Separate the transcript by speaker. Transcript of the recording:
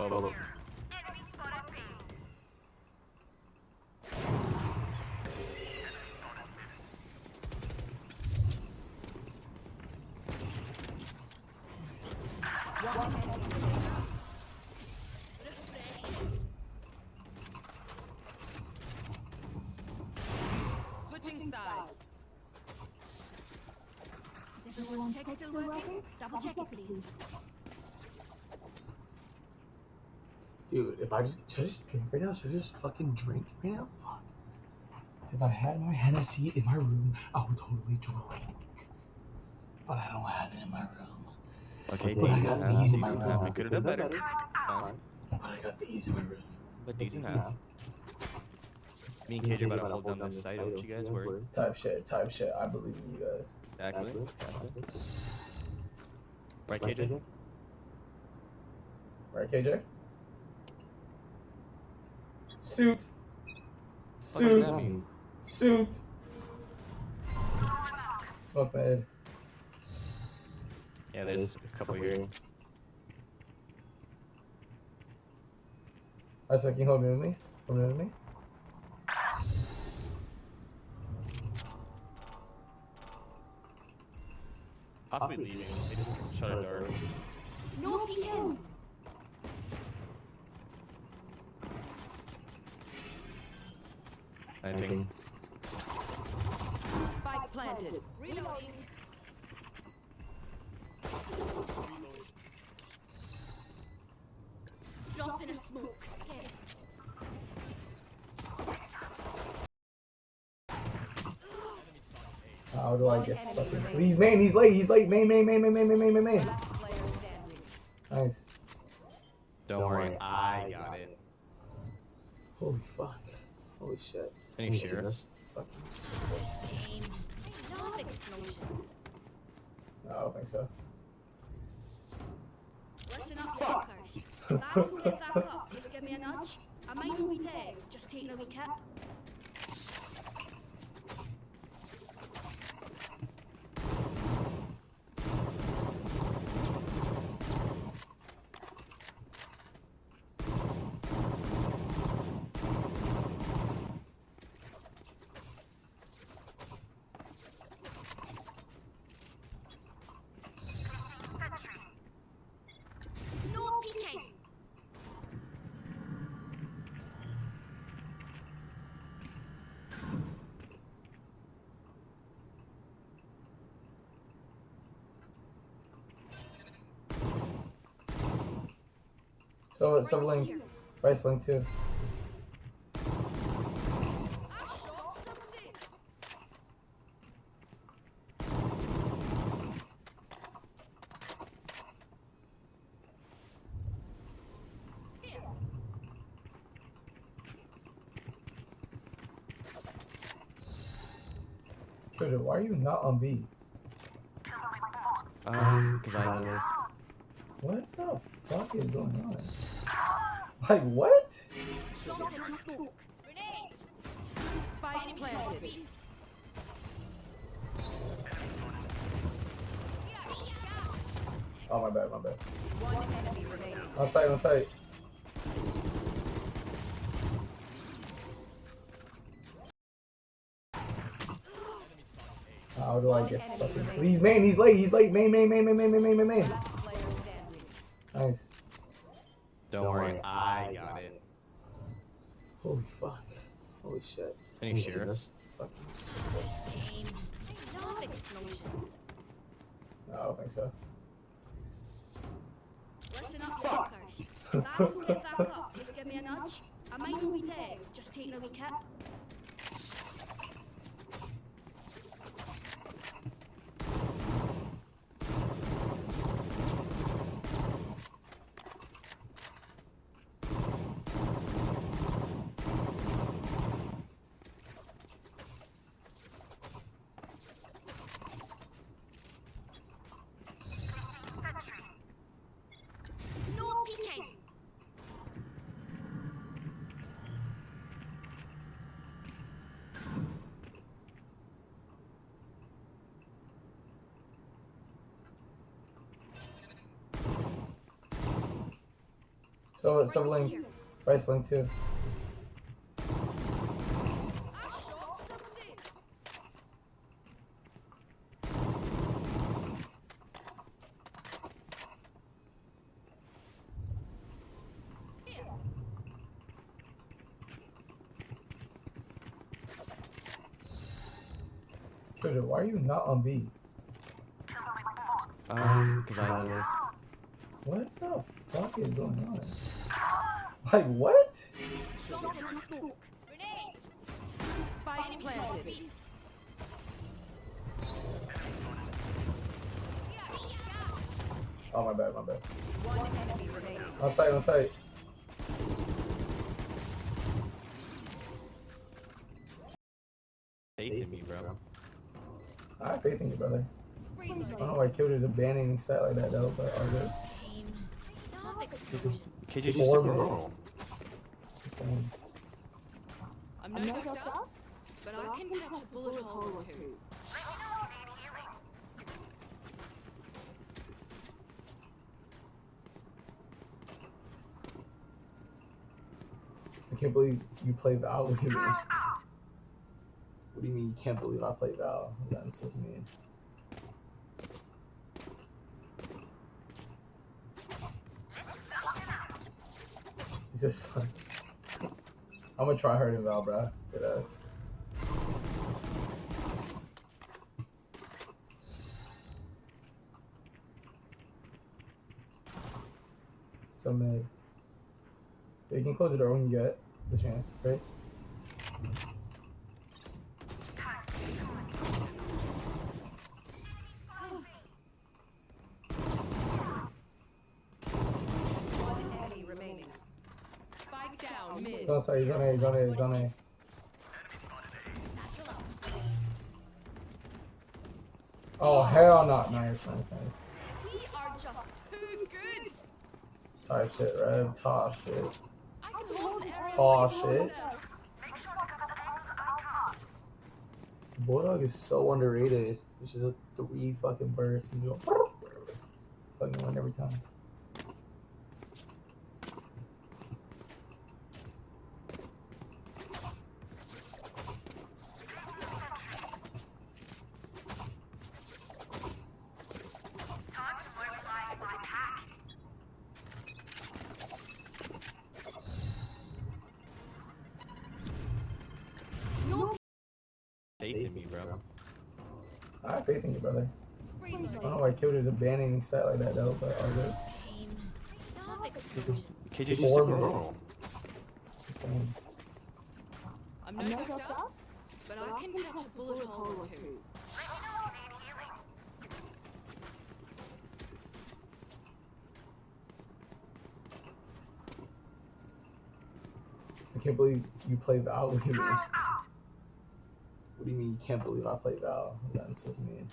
Speaker 1: Bubble.
Speaker 2: Switching sides. Is everyone's tech still working? Double check it, please.
Speaker 3: Dude, if I should I just drink right now? Should I just fucking drink right now? Fuck. If I had my Hennessy in my room, I would totally drink. But I don't have it in my room.
Speaker 1: Okay,
Speaker 3: But I got these in my
Speaker 1: decent
Speaker 3: room.
Speaker 1: half. We could have done better. It's fine.
Speaker 3: But I got these in my room.
Speaker 1: But decent half. Me and KJ about to hold down this site. Don't you guys worry.
Speaker 3: Type shit. I believe in you guys.
Speaker 1: Exactly. Right, KJ?
Speaker 3: Right, KJ? Suit.
Speaker 1: What does that
Speaker 3: Suit.
Speaker 1: mean?
Speaker 3: Suit. Smoke my head.
Speaker 1: Yeah, there's a couple here.
Speaker 3: Alright, so can you hold me with me? Hold me with me?
Speaker 1: Possibly leaving. They just shut a door.
Speaker 2: No peeking!
Speaker 1: Planting.
Speaker 2: Spike planted. Reloading. Drop in a smoke. Okay.
Speaker 3: How do I get fucking... He's main, he's late, main.
Speaker 2: Player standing.
Speaker 3: Nice.
Speaker 1: Don't worry, I got it.
Speaker 3: Holy fuck. Holy shit.
Speaker 1: Any sheriffs?
Speaker 3: Fucking...
Speaker 2: Game. I love explosions.
Speaker 3: No, I don't think so.
Speaker 2: Listen up, fuckers. If I don't get back up, just give me a nudge. I might not be dead, just taking a wee kip. No peeking!
Speaker 3: So link. Price link too.
Speaker 2: I shot somebody! Here.
Speaker 3: Dude, why are you not on B?
Speaker 1: Cause I know.
Speaker 3: What the fuck is going on? Like, what?
Speaker 2: Drop in a smoke. Grenade! Spike planted.
Speaker 3: Oh, my bad.
Speaker 2: One enemy remaining.
Speaker 3: On site. How do I get fucking... He's main, he's late, main.
Speaker 2: Player standing.
Speaker 3: Nice.
Speaker 1: Don't worry, I got it.
Speaker 3: Holy fuck. Holy shit.
Speaker 1: Any sheriffs?
Speaker 3: Fucking...
Speaker 2: Game. I love explosions.
Speaker 3: No, I don't think so.
Speaker 2: Listen up, fuckers. If I don't get back up, just give me a nudge. I might not be dead, just taking a wee kip. No peeking!
Speaker 3: So link. Price link too.
Speaker 2: I shot somebody. Here.
Speaker 3: Killjoy, why are you not on B?
Speaker 1: Because I know.
Speaker 3: What the fuck is going on? Like what?
Speaker 2: Shot in the smoke. Grenade.
Speaker 4: Spike planted.
Speaker 3: Oh my bad, my bad.
Speaker 4: One enemy remaining.
Speaker 3: On site, on site.
Speaker 1: Faith in me, bro.
Speaker 3: I have faith in you, brother. I
Speaker 2: Reloading.
Speaker 3: don't know why Killjoy's abandoning site like that though, but all good.
Speaker 2: Stop explosion.
Speaker 1: KJ just
Speaker 3: Four
Speaker 1: took a
Speaker 3: minutes.
Speaker 1: roll.
Speaker 3: Insane.
Speaker 2: I'm no doctor, but I can catch a bullet hole or two.
Speaker 3: I can't believe you play Val. What do you mean? What do you mean you can't believe I play Val? What is that supposed to mean? It's just fun. I'm gonna try hard in Val, bro. Good ass. So mad. But you can close the door when you get the chance, right?
Speaker 4: One enemy remaining. Spike down mid.
Speaker 3: Don't say he's on A, he's on A, he's on A.
Speaker 2: Satchel up.
Speaker 3: Oh hell no! Nice, nice, nice.
Speaker 2: We are just too good.
Speaker 3: Tight shit, Rev. Toss shit.
Speaker 2: I can hold the area.
Speaker 3: Toss
Speaker 2: by
Speaker 3: shit.
Speaker 2: myself.
Speaker 3: Bulldog is so underrated. It's just a 3 fucking burst and you go fucking win every time.
Speaker 2: No.
Speaker 1: Faith in me, bro.
Speaker 3: I have faith in you, brother. I don't know
Speaker 2: Reloading.
Speaker 3: why Killjoy's abandoning site like that though, but all good.
Speaker 2: Stop explosion.
Speaker 1: KJ just
Speaker 3: Four
Speaker 1: took a
Speaker 3: minutes.
Speaker 1: roll.
Speaker 3: Insane.
Speaker 2: I'm no doctor, but I can catch a bullet hole or two.
Speaker 3: I can't believe you play Val. What do you mean? What do you mean you can't believe I play Val? What is that supposed to mean?